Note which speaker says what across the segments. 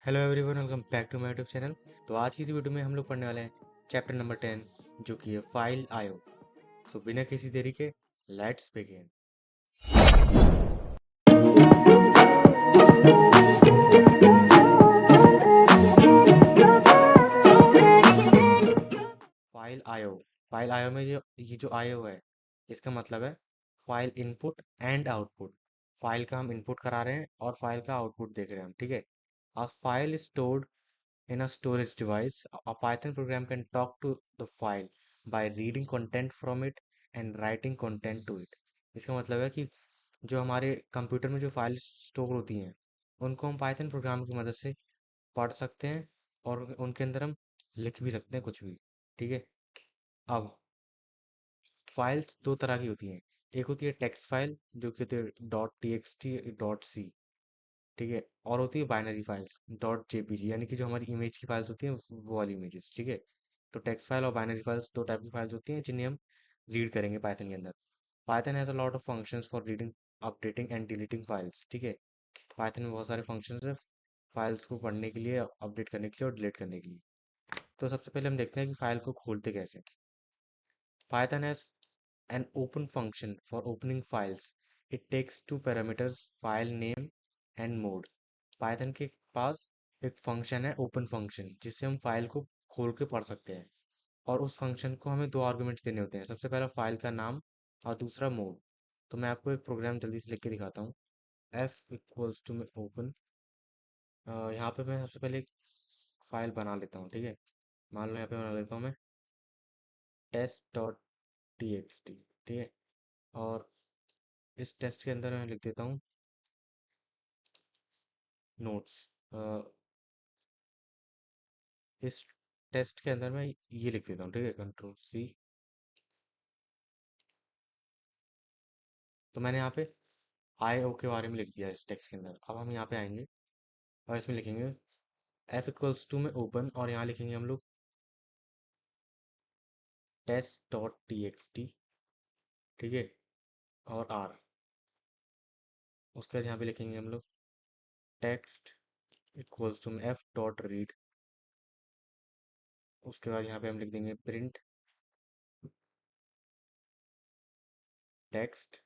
Speaker 1: Hello everyone, welcome back to my YouTube channel. तो आज की इस वीडियो में हम लोग पढ़ने वाले हैं चैप्टर नंबर 10, जो कि है फाइल आयो। तो बिना किसी देरी के लेट्स बिगिन। फाइल आयो में जो आयो है, इसका मतलब है file input and output. File का हम इनपुट करा रहे हैं और फाइल का आउटपुट देख रहे हैं हम, ठीक है। A file stored in a storage device. A Python program can talk to the file by reading content from it and writing content to it. इसका मतलब है कि जो हमारे कंप्यूटर में जो फाइल स्टोर होती हैं, उनको हम पाइथन प्रोग्राम की मदद से पढ़ सकते हैं और उनके अंदर हम लिख भी सकते हैं कुछ भी, ठीक है। अब फाइल्स दो तरह की होती हैं। एक होती है टेक्स्ट फाइल, जो कि होती है dot T X T dot C, ठीक है। और होती है बाइनरी फाइल्स डॉट जेपीजी, यानी कि जो हमारी इमेज की फाइल्स होती हैं वो वाली इमेजेस, ठीक है। तो टेक्स्ट फाइल और बाइनरी फाइल्स दो टाइप की फाइल्स होती हैं जिन्हें हम रीड करेंगे पाइथन के अंदर। Python has a lot of functions for reading, updating and deleting files, ठीक है। पाइथन में बहुत सारे फंक्शंस है फाइल्स को पढ़ने के लिए, अपडेट करने के लिए और डिलीट करने के लिए। तो सबसे पहले हम देखते हैं कि फाइल को खोलते कैसे। Python has an open function for opening files. It takes two parameters, file name and mode. Python के पास एक फंक्शन है ओपन फंक्शन, जिससे हम फाइल को खोल के पढ़ सकते हैं। और उस फंक्शन को हमें दो आर्गुमेंट्स देने होते हैं, सबसे पहला फाइल का नाम और दूसरा मोड। तो मैं आपको एक प्रोग्राम जल्दी से लिख के दिखाता हूँ। एफ इक्वल्स टू में ओपन, यहाँ पे मैं सबसे पहले एक फाइल बना लेता हूँ, ठीक है। मान लो यहाँ पे बना लेता हूँ मैं test dot T X T, ठीक है। और इस टेस्ट के अंदर मैं लिख देता हूँ नोट्स। इस टेस्ट के अंदर मैं ये लिख देता हूँ, ठीक है, कंट्रोल सी। तो मैंने यहाँ पे आई ओ के बारे में लिख दिया इस टेक्स्ट के अंदर। अब हम यहाँ पे आएंगे और इसमें लिखेंगे एफ इक्वल्स टू में ओपन, और यहाँ लिखेंगे हम लोग test dot T X T, ठीक है, और आर। उसके बाद यहाँ पे लिखेंगे हम लोग टेक्स्ट इक्वल्स टू में एफ डॉट रीड। उसके बाद यहाँ पे हम लिख देंगे print text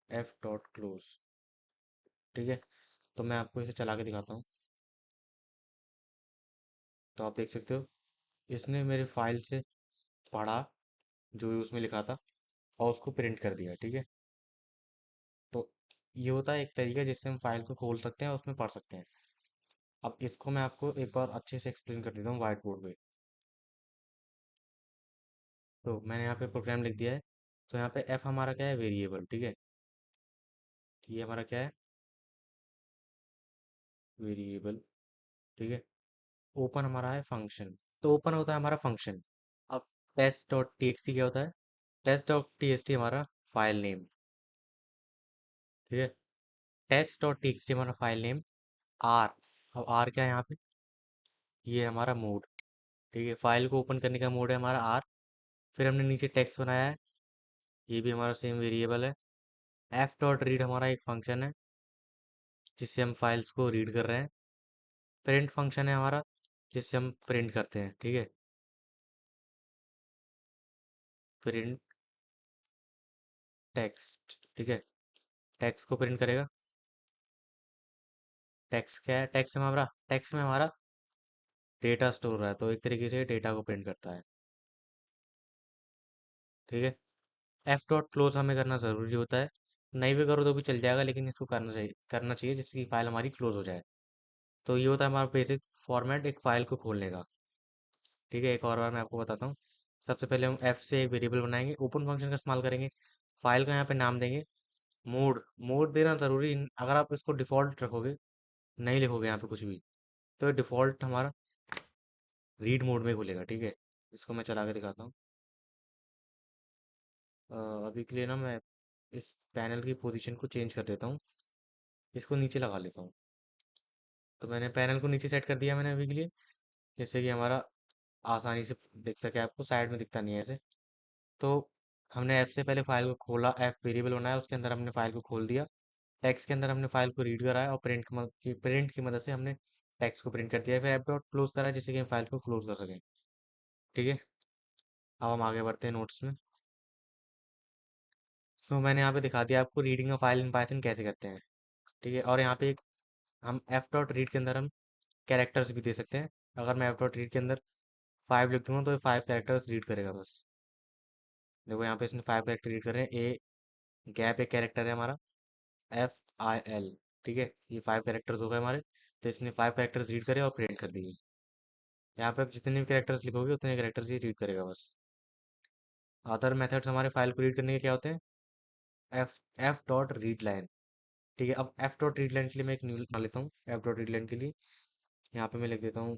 Speaker 1: F dot close, ठीक है। तो मैं आपको इसे चला के दिखाता हूँ। तो आप देख सकते हो इसने मेरे फाइल से पढ़ा जो भी उसमें लिखा था और उसको प्रिंट कर दिया, ठीक है। तो ये होता है एक तरीका जिससे हम फाइल को खोल सकते हैं और उसमें पढ़ सकते हैं। अब इसको मैं आपको एक बार अच्छे से एक्सप्लेन कर देता हूँ व्हाइट बोर्ड पे। तो मैंने यहाँ पे प्रोग्राम लिख दिया है। तो यहाँ पे एफ हमारा क्या है, वेरिएबल, ठीक है। ये हमारा क्या है, वेरिएबल, ठीक है। ओपन हमारा है फंक्शन। तो ओपन होता है हमारा फंक्शन। अब test dot T X T क्या होता है, test dot T X T हमारा फाइल नेम, ठीक है। Test dot T X T हमारा फाइल नेम। आर, अब आर क्या है यहाँ पे, ये हमारा मोड, ठीक है। फाइल को ओपन करने का मोड है हमारा आर। फिर हमने नीचे टेक्स्ट बनाया है, ये भी हमारा सेम वेरिएबल है। एफ डॉट रीड हमारा एक फंक्शन है जिससे हम फाइल्स को रीड कर रहे हैं। प्रिंट फंक्शन है हमारा जिससे हम प्रिंट करते हैं, ठीक है। प्रिंट टेक्स्ट, ठीक है, टेक्स्ट को प्रिंट करेगा। टेक्स्ट क्या है, टेक्स्ट में हमारा डेटा स्टोर हो रहा है, तो एक तरीके से डेटा को प्रिंट करता है, ठीक है। एफ डॉट क्लोज हमें करना ज़रूरी होता है। नहीं भी करो तो भी चल जाएगा, लेकिन इसको करना चाहिए जिससे कि फाइल हमारी क्लोज हो जाए। तो ये होता है हमारा बेसिक फॉर्मेट एक फाइल को खोलने का, ठीक है। एक और बार मैं आपको बताता हूँ। सबसे पहले हम एफ से एक वेरिएबल बनाएंगे, ओपन फंक्शन का इस्तेमाल करेंगे। फाइल का यहाँ पे नाम देंगे मोड। मोड देना ज़रूरी, अगर आप इसको डिफ़ॉल्ट रखोगे, नहीं लिखोगे यहाँ पे कुछ भी, तो डिफ़ॉल्ट हमारा रीड मोड में खुलेगा, ठीक है। इसको मैं चला के दिखाता हूँ। अभी के लिए ना मैं इस पैनल की पोजीशन को चेंज कर देता हूँ, इसको नीचे लगा लेता हूँ। तो मैंने पैनल को नीचे सेट कर दिया मैंने अभी के लिए, जिससे कि हमारा आसानी से दिख सके, आपको साइड में दिखता नहीं है ऐसे। तो हमने ऐप से पहले फाइल को खोला, ऐप वेरिएबल बनाया, उसके अंदर हमने फाइल को खोल दिया। टेक्स्ट के अंदर हमने फाइल को रीड कराया और प्रिंट की मदद से हमने टेक्स्ट को प्रिंट कर दिया, फिर एफ डॉट क्लोज करा जिससे कि हम फाइल को क्लोज कर सकें। ठीक है, अब हम आगे बढ़ते हैं नोट्स में। तो मैंने यहाँ पे दिखा दिया आपको reading a file in Python कैसे करते हैं। ठीक है, और यहाँ पे एक हम एफ डॉट रीड के अंदर हम कैरेक्टर्स भी दे सकते हैं। अगर मैं एफ डॉट रीड के अंदर 5 लिख दूंगा तो ये 5 कैरेक्टर्स रीड करेगा बस। देखो यहाँ पे इसने 5 कैरेक्टर रीड कर रहे हैं। ए गैप एक कैरेक्टर है हमारा, FIL। ठीक है, ये 5 कैरेक्टर्स हो गए हमारे। तो इसने 5 कैरेक्टर्स रीड करे और प्रिंट कर दिए। यहाँ पे आप जितने भी कैरेक्टर्स लिखोगे उतने कैरेक्टर्स ही रीड करेगा बस। अदर मेथड्स हमारे फाइल को रीड करने के क्या होते हैं? F F dot read line. ठीक है, अब एफ डॉट रीड लाइन के लिए मैं एक न्यू बना लेता हूँ। एफ डॉट रीड लाइन के लिए यहाँ पे मैं लिख देता हूँ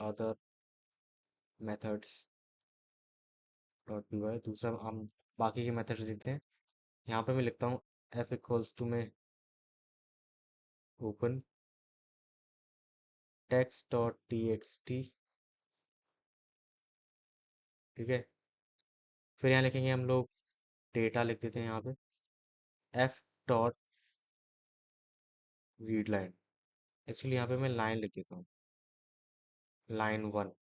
Speaker 1: other methods dot P Y. दूसरा हम बाकी के मेथड्स लिखते हैं। यहाँ पे मैं लिखता हूँ एफ इक्वल्स टू में open text dot T X T. ठीक है, फिर यहाँ लिखेंगे हम लोग डेटा लिख देते हैं यहाँ पे F dot read line. Actually यहाँ पे मैं लाइन लिख देता हूँ, line 1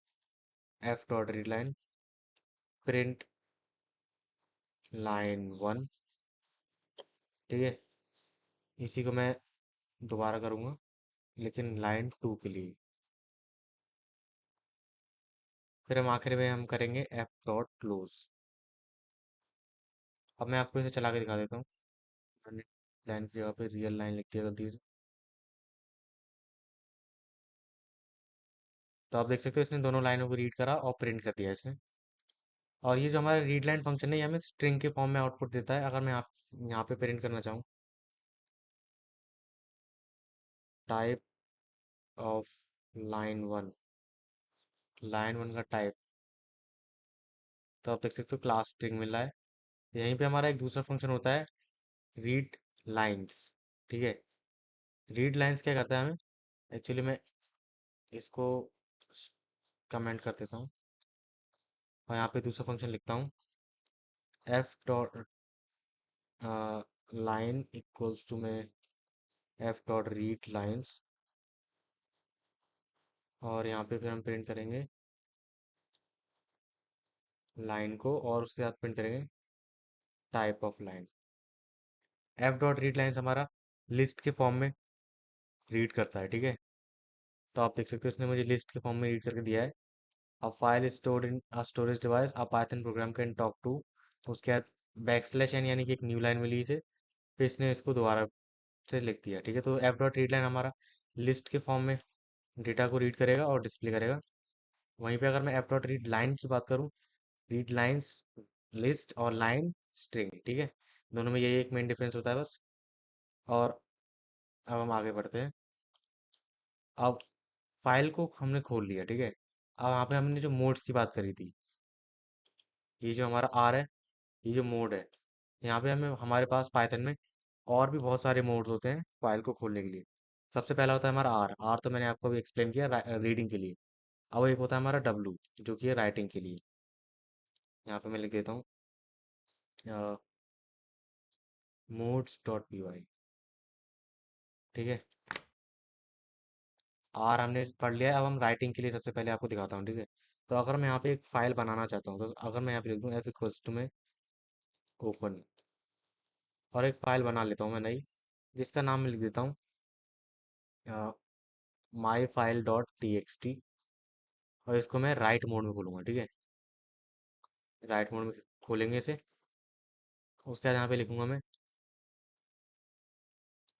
Speaker 1: F dot read line print line 1। ठीक है, इसी को मैं दोबारा करूँगा लेकिन लाइन 2 के लिए। फिर हम आखिर में हम करेंगे एफ डॉट क्लोज। अब मैं आपको इसे चला के दिखा देता हूँ। मैंने लाइन की जगह पे रियल लाइन लिख दिया गलती से। तो आप देख सकते हो इसने दोनों लाइनों को रीड करा और प्रिंट कर दिया इसने। और ये जो हमारा रीड लाइन फंक्शन है ये हमें स्ट्रिंग के फॉर्म में आउटपुट देता है। अगर मैं आप यहाँ पे प्रिंट करना चाहूँ टाइप ऑफ लाइन 1, लाइन 1 का टाइप, तो आप देख सकते हो क्लास स्ट्रिंग मिल रहा है। यहीं पे हमारा एक दूसरा फंक्शन होता है रीड लाइन्स। ठीक है, रीड लाइन्स क्या करता है हमें? एक्चुअली मैं इसको कमेंट कर देता हूँ और यहाँ पे दूसरा फंक्शन लिखता हूँ F dot line equals to में एफ डॉट रीड लाइन्स। और यहाँ पे फिर हम प्रिंट करेंगे लाइन को और उसके साथ प्रिंट करेंगे type of line. F dot read lines हमारा लिस्ट के फॉर्म में रीड करता है। ठीक है, तो आप देख सकते हो इसने मुझे लिस्ट के फॉर्म में रीड करके दिया है। अब file stored in storage device a Python program can talk to. उसके बाद बैक स्लैश एन यानी कि एक न्यू लाइन मिली इसे, फिर इसने इसको दोबारा से लिख दिया। ठीक है, तो एफ डॉट रीड लाइन हमारा लिस्ट के फॉर्म में डेटा को रीड करेगा और डिस्प्ले करेगा। वहीं पे अगर मैं एफ डॉट रीड लाइन की बात करूँ, रीड लाइन्स लिस्ट और लाइन स्ट्रिंग। ठीक है, दोनों में यही एक मेन डिफरेंस होता है बस। और अब हम आगे बढ़ते हैं। अब फाइल को हमने खोल लिया। ठीक है, अब यहाँ पे हमने जो मोड्स की बात करी थी, ये जो हमारा आर है, ये जो मोड है, यहाँ पे हमें हमारे पास पाइथन में और भी बहुत सारे मोड्स होते हैं फाइल को खोलने के लिए। सबसे पहला होता है हमारा आर। आर तो मैंने आपको अभी एक्सप्लेन किया रीडिंग के लिए। अब एक होता है हमारा डब्लू जो कि है राइटिंग के लिए। यहाँ पे मैं लिख देता हूँ मोड्स डॉट पी वाई। ठीक है, आर हमने पढ़ लिया है। अब हम राइटिंग के लिए सबसे पहले आपको दिखाता हूँ। ठीक है, तो अगर मैं यहाँ पे एक फाइल बनाना चाहता हूँ तो अगर मैं यहाँ पे लिख दूँ एफ इक्वल्स टू में ओपन, और एक फाइल बना लेता हूँ मैं नई, जिसका नाम मैं लिख देता हूँ my file dot T X T. और इसको मैं राइट मोड में खोलूंगा। ठीक है, राइट मोड में खोलेंगे इसे। उसके बाद यहाँ पे लिखूंगा मैं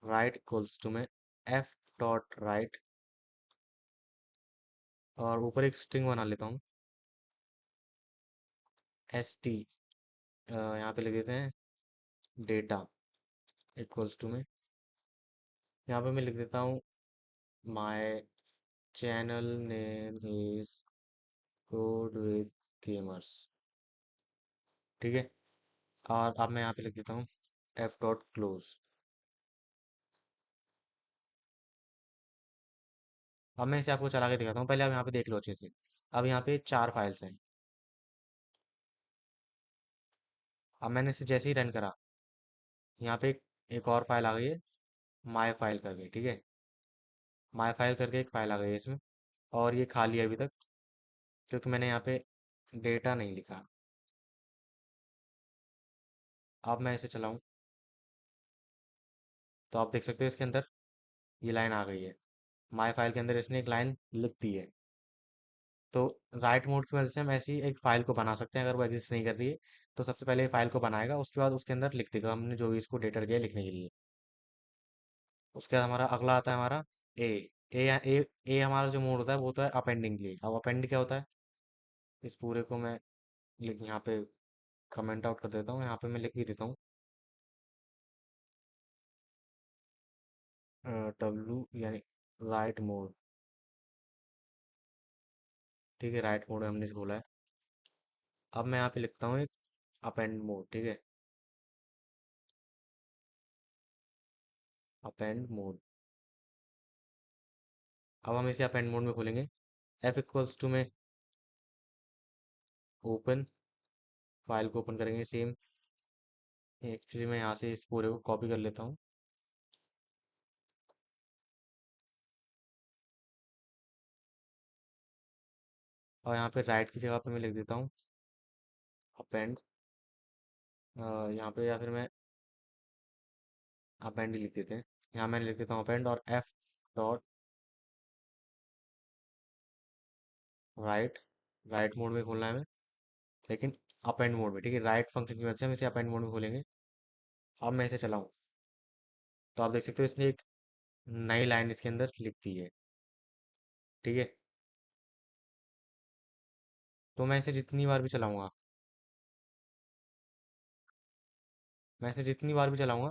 Speaker 1: राइट इक्वल्स टू में एफ डॉट राइट, और ऊपर एक स्ट्रिंग बना लेता हूँ एस टी। यहाँ पे लिख देते हैं डेटा इक्वल्स टू में, यहाँ पे मैं लिख देता हूँ my channel name is code with gamers. ठीक है, और अब मैं यहाँ पे लिख देता हूँ एफ डॉट क्लोज। अब मैं इसे आपको चला के दिखाता हूँ, पहले आप यहाँ पे देख लो अच्छे से। अब यहाँ पे 4 फाइल्स हैं। अब मैंने इसे जैसे ही रन करा, यहाँ पे एक और फाइल आ गई है माई फाइल करके, ठीक है। माई फाइल करके एक फाइल आ गई है इसमें, और ये खाली है अभी तक, क्योंकि मैंने यहाँ पे डेटा नहीं लिखा। अब मैं इसे चलाऊं तो आप देख सकते हो इसके अंदर ये लाइन आ गई है। माई फाइल के अंदर इसने एक लाइन लिख दी है। तो राइट मोड की मदद से हम ऐसी एक फाइल को बना सकते हैं, अगर वो एग्जिस्ट नहीं कर रही है। तो सबसे पहले फाइल को बनाएगा, उसके बाद उसके अंदर लिख देगा हमने जो भी इसको डेटा दिया है लिखने के लिए। उसके बाद हमारा अगला आता है हमारा ए। ए हमारा जो मोड होता है वो होता है अपेंडिंग के लिए। अब अपेंड क्या होता है, इस पूरे को मैं लिख यहाँ पे कमेंट आउट कर देता हूँ, यहाँ पे मैं लिख भी देता हूँ डब्लू यानी राइट मोड। ठीक है, राइट मोड हमने इसे बोला है। अब मैं यहाँ पे लिखता हूँ एक अपेंड मोड, ठीक है। Append mode. अब हम इसे अपेंड मोड में खोलेंगे। एफ इक्वल्स टू में ओपन, फाइल को ओपन करेंगे सेम। एक्चुअली मैं यहाँ से इस पूरे को कॉपी कर लेता हूँ, और यहाँ पे राइट की जगह पे मैं लिख देता हूँ अपेंड। यहाँ पे या फिर मैं अपेंड ही लिख देते हैं। यहाँ मैंने लिख देता हूँ अपेंड, और F dot right. Right mode में खोलना है हमें, लेकिन अपेंड मोड में, ठीक है। राइट फंक्शन की वजह से हम इसे अपेंड मोड में खोलेंगे। अब मैं इसे चलाऊँ तो आप देख सकते हो इसने एक नई लाइन इसके अंदर लिख दी है, ठीक है। तो मैं इसे जितनी बार भी चलाऊंगा, मैं इसे जितनी बार भी चलाऊंगा,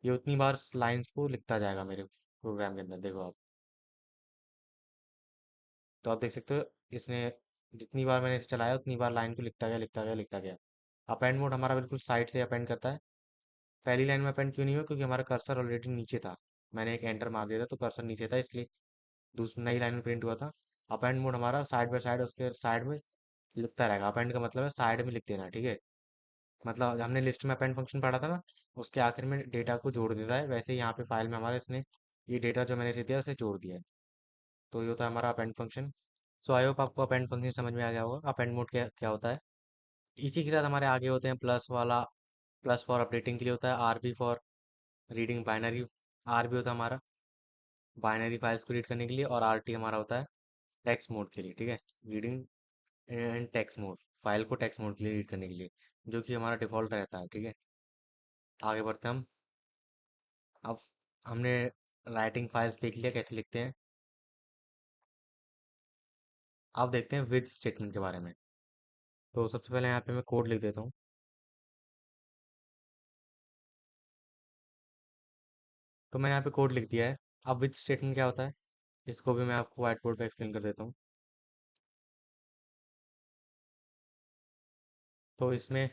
Speaker 1: ये उतनी बार लाइंस को लिखता जाएगा मेरे प्रोग्राम के अंदर। देखो आप, तो आप देख सकते हो इसने जितनी बार मैंने इसे चलाया उतनी बार लाइन को लिखता गया, लिखता गया, लिखता गया। अपेंड मोड हमारा बिल्कुल साइड से अपेंड करता है। पहली लाइन में अपेंड क्यों नहीं हुआ, क्योंकि हमारा कर्सर ऑलरेडी नीचे था। मैंने एक एंटर मार दिया था तो कर्सर नीचे था, इसलिए दूसरी नई लाइन में प्रिंट हुआ था। अपेंड मोड हमारा साइड बाय साइड उसके साइड में लिखता रहेगा। अपेंड का मतलब है साइड में लिख देना, ठीक है। मतलब हमने लिस्ट में अपेंड फंक्शन पढ़ा था ना, उसके आखिर में डेटा को जोड़ देता है, वैसे ही यहाँ पे फाइल में हमारा इसने ये डेटा जो मैंने इसे दिया उसे जोड़ दिया है। तो ये होता है हमारा append function. So I hope आपको अपेंड फंक्शन समझ में आ गया होगा, अपेंड मोड क्या क्या होता है। इसी के साथ हमारे आगे होते हैं प्लस वाला। प्लस फॉर अपडेटिंग के लिए होता है, R B for reading binary. R B होता है हमारा बाइनरी फाइल्स को रीड करने के लिए, और आर टी हमारा होता है टेक्स्ट मोड के लिए, ठीक है। Reading and text mode, file को टेक्स्ट मोड के लिए रीड करने के लिए, जो कि हमारा डिफॉल्ट रहता है, ठीक है। आगे बढ़ते हैं हम। अब हमने राइटिंग फाइल्स देख लिया कैसे लिखते हैं। अब देखते हैं विद स्टेटमेंट के बारे में। तो सबसे पहले यहाँ पे मैं कोड लिख देता हूँ। तो मैंने यहाँ पे कोड लिख दिया है। अब विद स्टेटमेंट क्या होता है, इसको भी मैं आपको व्हाइट बोर्ड पे एक्सप्लेन कर देता हूँ। तो इसमें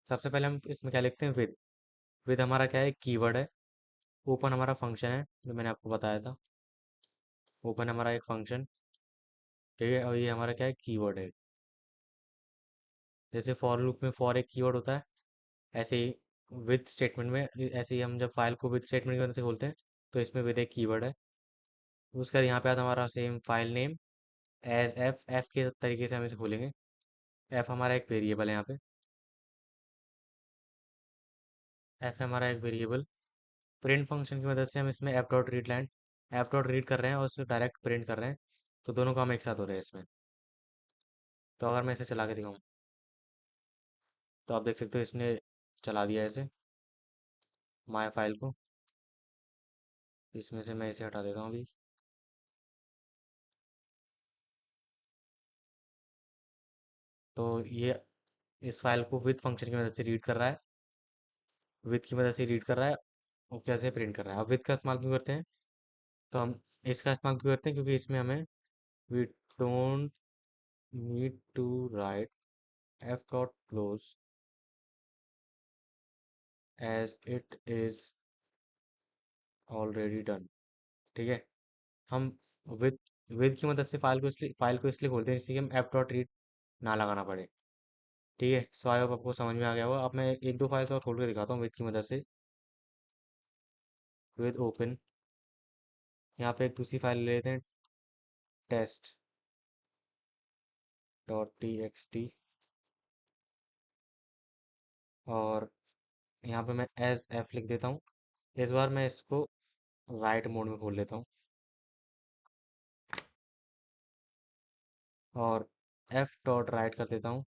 Speaker 1: सबसे पहले हम इसमें क्या लिखते हैं, विद। विद हमारा क्या है, कीवर्ड है। ओपन हमारा फंक्शन है जो मैंने आपको बताया था। ओपन हमारा एक फंक्शन, ठीक है। और ये हमारा क्या है, कीवर्ड है। जैसे फॉर लूप में फॉर एक कीवर्ड होता है, ऐसे ही विद स्टेटमेंट में, ऐसे ही हम जब फाइल को विद स्टेटमेंट की मदद से खोलते हैं तो इसमें विद एक कीवर्ड है। उसके बाद यहाँ पे आता हमारा same file name as F. F के तरीके से हम इसे खोलेंगे। एफ हमारा एक वेरिएबल है यहाँ पे। एफ हमारा एक वेरिएबल। प्रिंट फंक्शन की मदद से हम इसमें F dot read line, F dot read कर रहे हैं और उससे डायरेक्ट प्रिंट कर रहे हैं। तो दोनों काम एक साथ हो रहे हैं इसमें। तो अगर मैं इसे चला के दिखाऊँ तो आप देख सकते हो इसने चला दिया है इसे, माई फाइल को। इसमें से मैं इसे हटा देता हूँ अभी। तो ये इस फाइल को विद फंक्शन की मदद से रीड कर रहा है। विद की मदद से रीड कर रहा है और कैसे प्रिंट कर रहा है। अब विद का इस्तेमाल क्यों करते हैं, तो हम इसका इस्तेमाल क्यों करते हैं, क्योंकि इसमें हमें we don't need to write F dot close as it is already done, ठीक है। हम विद विद की मदद से फाइल को इसलिए खोलते हैं जिससे कि हम एफ डॉट रीड ना लगाना पड़े, ठीक है। सो आई होप आपको समझ में आ गया होगा। अब मैं एक दो फाइल्स और खोल के दिखाता हूँ विद की मदद से। With open. यहाँ पे एक दूसरी फाइल ले लेते हैं, test dot T X T. और यहाँ पे मैं एज एफ लिख देता हूँ। इस बार मैं इसको राइट मोड में खोल लेता हूँ और एफ डॉट राइट कर देता हूँ।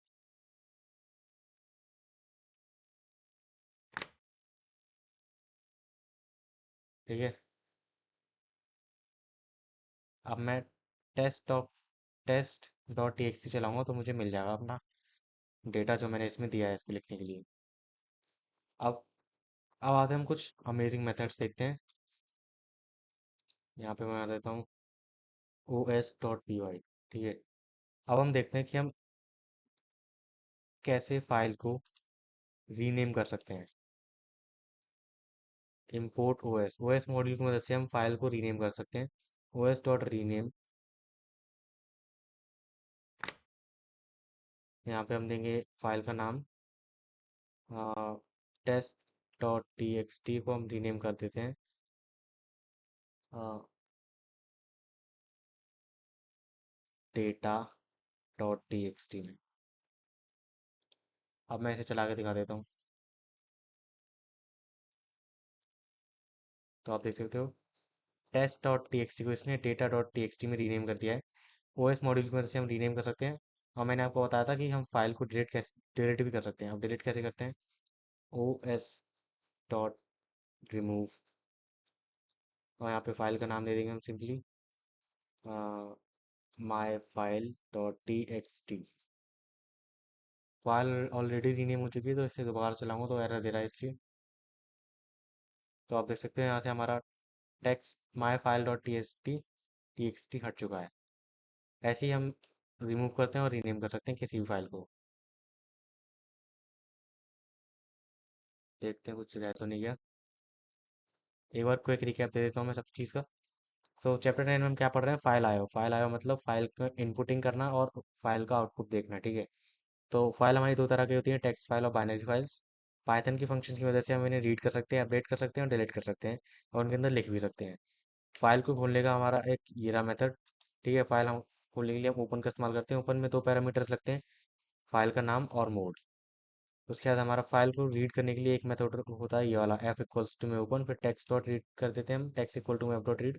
Speaker 1: ठीक है। अब मैं test dot T X T चलाऊंगा तो मुझे मिल जाएगा अपना डेटा जो मैंने इसमें दिया है इसको लिखने के लिए। अब अब आते हैं हम कुछ अमेजिंग मेथड्स देखते हैं। यहाँ पे मैं आ देता हूँ O S dot P Y. ठीक है। अब हम देखते हैं कि हम कैसे फाइल को रीनेम कर सकते हैं। इम्पोर्ट ओ एस मॉड्यूल की मदद से हम फाइल को रीनेम कर सकते हैं। O S dot rename. यहाँ पे हम देंगे फाइल का नाम, test dot T X T को हम रीनेम कर देते हैं data dot T X T में। अब मैं इसे चला के दिखा देता हूँ। तो आप देख सकते हो test dot T X T को इसने data dot T X T में रीनेम कर दिया है। ओ एस मॉड्यूल की मदद से हम रीनेम कर सकते हैं। और मैंने आपको बताया था कि हम फाइल को डिलीट भी कर सकते हैं। अब डिलीट कैसे करते हैं, ओ एस डॉट रिमूव। और यहाँ पे फाइल का नाम दे देंगे हम simply my file dot T X T. File already rename हो चुकी है तो इसे दोबारा चलाऊंगा तो एरर दे रहा है इसलिए। तो आप देख सकते हैं यहाँ से हमारा text my file dot T X T हट चुका है। ऐसे ही हम रिमूव करते हैं और रीनेम कर सकते हैं किसी भी फाइल को। देखते हैं कुछ रह तो नहीं गया। एक बार क्विक रिकैप दे देता हूँ मैं सब चीज़ का। सो चैप्टर 9 में हम क्या पढ़ रहे हैं, फाइल आयो मतलब फाइल का इनपुटिंग करना और फाइल का आउटपुट देखना। ठीक है। तो फाइल हमारी दो तरह की होती है, टेक्स्ट फाइल और बाइनरी फाइल्स। पाइथन की फंक्शन की मदद से हम इन्हें रीड कर सकते हैं, अपडेट कर सकते हैं और डिलीट कर सकते हैं और उनके अंदर लिख भी सकते हैं। फाइल को खोलने का हमारा एक ये रहा मेथड। ठीक है। फाइल हम खोलने के लिए हम ओपन का इस्तेमाल करते हैं। ओपन में दो पैरामीटर्स लगते हैं, फाइल का नाम और मोड। उसके बाद हमारा फाइल को रीड करने के लिए एक मेथड होता है ये वाला, एफ इक्वल्स टू में ओपन, फिर टेक्स्ट डॉट रीड कर देते हैं हम, टेक्स्ट इक्वल टू में एफ डॉट रीड,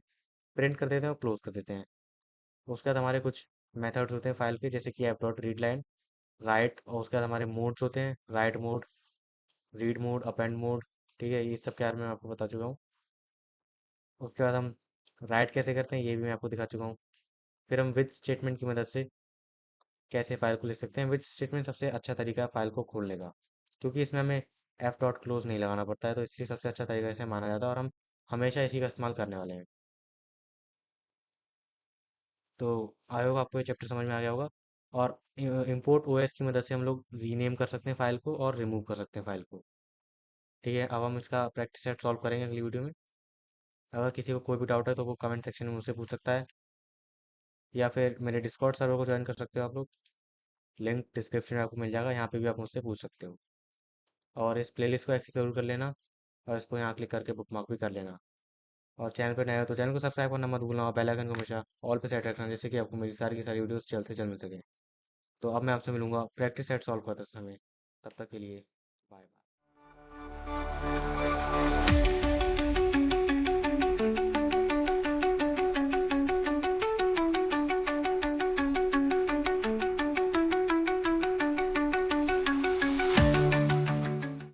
Speaker 1: प्रिंट कर देते हैं और क्लोज कर देते हैं। उसके बाद हमारे कुछ मेथड्स होते हैं फाइल के, जैसे कि F dot read line, right. और उसके बाद हमारे मोड्स होते हैं, right mode, read mode, append mode. ठीक है। ये सब के बारे में मैं आपको बता चुका हूँ। उसके बाद हम राइट कैसे करते हैं ये भी मैं आपको दिखा चुका हूँ। फिर हम विथ स्टेटमेंट की मदद से कैसे फाइल को लिख सकते हैं। विथ स्टेटमेंट सबसे अच्छा तरीका है फाइल को खोलने का, क्योंकि इसमें हमें एफ डॉट क्लोज नहीं लगाना पड़ता है, तो इसलिए सबसे अच्छा तरीका इसे माना जाता है और हम हमेशा इसी का इस्तेमाल करने वाले हैं। तो आई होप आपको ये चैप्टर समझ में आ गया होगा। और इम्पोर्ट ओएस की मदद से हम लोग रीनेम कर सकते हैं फाइल को और रिमूव कर सकते हैं फाइल को। ठीक है। अब हम इसका प्रैक्टिस सेट सॉल्व करेंगे अगली वीडियो में। अगर किसी को कोई भी डाउट है तो वो कमेंट सेक्शन में मुझसे पूछ सकता है, या फिर मेरे डिस्कॉर्ड सर्वर को ज्वाइन कर सकते हो आप लोग। लिंक डिस्क्रिप्शन में आपको मिल जाएगा, यहाँ पे भी आप मुझसे पूछ सकते हो। और इस प्लेलिस्ट को एक्सेस जरूर कर लेना और इसको यहाँ क्लिक करके बुकमार्क भी कर लेना। और चैनल पर नए हो तो चैनल को सब्सक्राइब करना मत भूलना और बेल आइकन को हमेशा ऑल पे सेट रखना, जैसे कि आपको मेरी सारी की सारी वीडियोस जल्द से जल्द मिल सके। तो अब मैं आपसे मिलूंगा प्रैक्टिस सेट सॉल्व करते समय। तब तक के लिए बाय बाय।